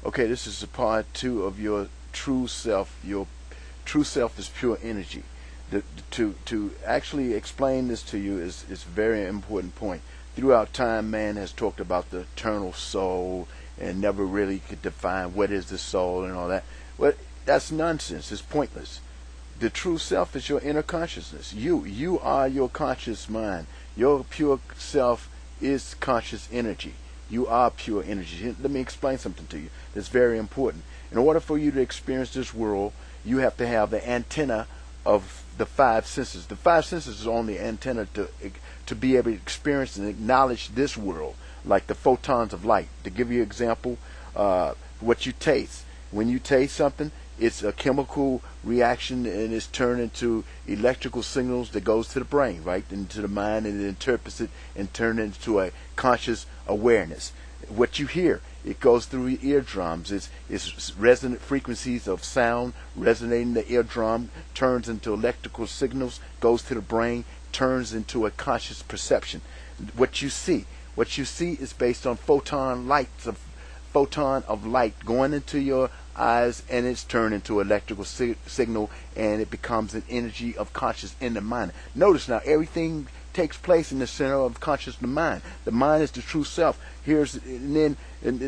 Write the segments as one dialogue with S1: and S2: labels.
S1: Okay, this is a part 2 of your true self. Your true self is pure energy. To actually explain this to you is a very important point. Throughout time, man has talked about the eternal soul and never really could define what is the soul and all that. Well, that's nonsense. It's pointless. The true self is your inner consciousness. You are your conscious mind. Your pure self is conscious energy. You are pure energy. Let me explain something to you that's very important. In order for you to experience this world, you have to have the antenna of the five senses. The five senses is on the antenna to be able to experience and acknowledge this world, like the photons of light. To give you an example, what you taste. When you taste something, it's a chemical reaction and it's turned into electrical signals that goes to the brain, right, into the mind, and it interprets it and turns it into a conscious awareness. What you hear, it goes through your eardrums. It's resonant frequencies of sound resonating in the eardrum, turns into electrical signals, goes to the brain, turns into a conscious perception. What you see is based on photon of light going into your eyes, and it's turned into electrical signal, and it becomes an energy of conscious in the mind. Notice now, everything takes place in the center of conscious, the mind. The mind is the true self. And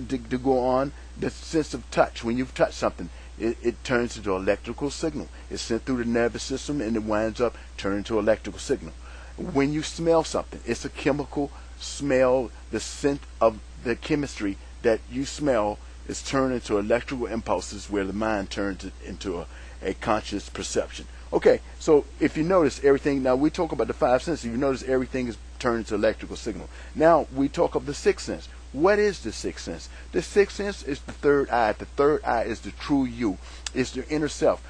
S1: to go on, the sense of touch. When you've touched something, it turns into an electrical signal. It's sent through the nervous system, and it winds up turning into an electrical signal. When you smell something, it's a chemical smell. The scent of the chemistry that you smell is turned into electrical impulses, where the mind turns it into a conscious perception. Okay, so if you notice everything, now we talk about the five senses, you notice everything is turned into electrical signal. Now we talk of the sixth sense. What is the sixth sense? The sixth sense is the third eye. The third eye is the true you. It's your inner self.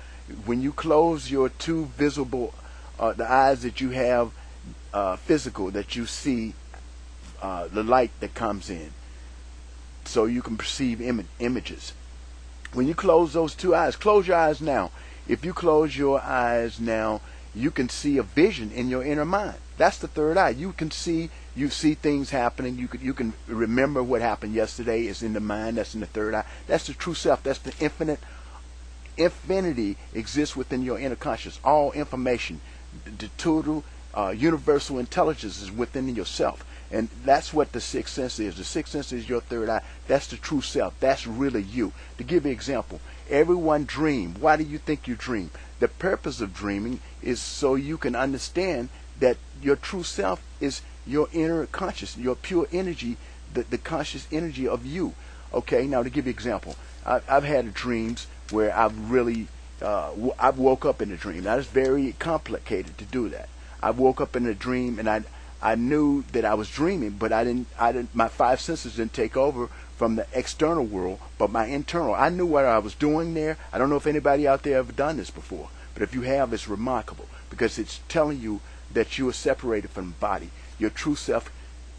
S1: When you close your two visible, the eyes that you have physical, that you see the light that comes in, so you can perceive images. When you close those two eyes, close your eyes now. If you close your eyes now, you can see a vision in your inner mind. That's the third eye. You see things happening. You can remember what happened yesterday. It's in the mind. That's in the third eye. That's the true self. That's the infinity exists within your inner conscious. All information, the total universal intelligence is within yourself. And that's what the sixth sense is. The sixth sense is your third eye. That's the true self. That's really you. To give you an example, everyone dreams. Why do you think you dream? The purpose of dreaming is so you can understand that your true self is your inner conscious, your pure energy, the conscious energy of you. Okay, now to give you an example, I've had dreams where I've really, I've woke up in a dream. Now it's very complicated to do that. I woke up in a dream and I knew that I was dreaming, but I didn't. My five senses didn't take over from the external world, but my internal. I knew what I was doing there. I don't know if anybody out there ever done this before, but if you have, it's remarkable because it's telling you that you are separated from the body. Your true self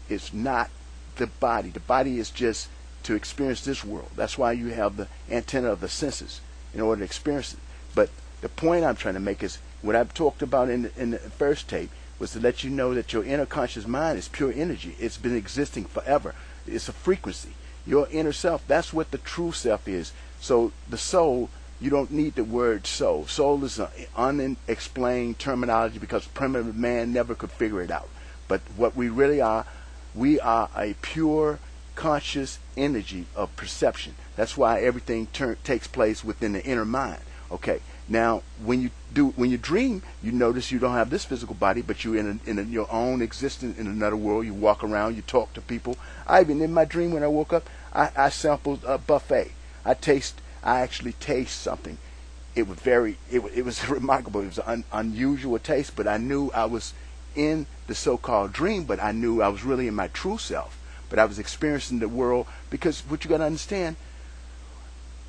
S1: is not the body. The body is just to experience this world. That's why you have the antenna of the senses in order to experience it. But the point I'm trying to make is what I've talked about in the first tape was to let you know that your inner conscious mind is pure energy. It's been existing forever. It's a frequency. Your inner self, that's what the true self is. So the soul, you don't need the word soul. Soul is an unexplained terminology because primitive man never could figure it out. But what we really are, we are a pure conscious energy of perception. That's why everything takes place within the inner mind. Okay. Now, when you dream, you notice you don't have this physical body, but you're in your own existence in another world. You walk around, you talk to people. Even in my dream when I woke up, I sampled a buffet. I actually taste something. It was remarkable. It was an unusual taste, but I knew I was in the so-called dream, but I knew I was really in my true self. But I was experiencing the world because what you got to understand,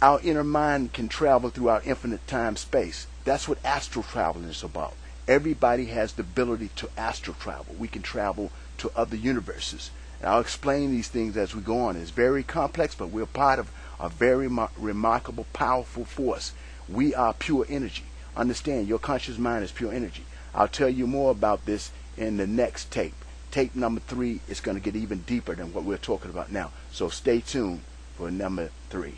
S1: our inner mind can travel throughout infinite time space. That's what astral traveling is about. Everybody has the ability to astral travel. We can travel to other universes. And I'll explain these things as we go on. It's very complex, but we're part of a very remarkable, powerful force. We are pure energy. Understand, your conscious mind is pure energy. I'll tell you more about this in the next tape. Tape number 3 is going to get even deeper than what we're talking about now. So stay tuned for number 3.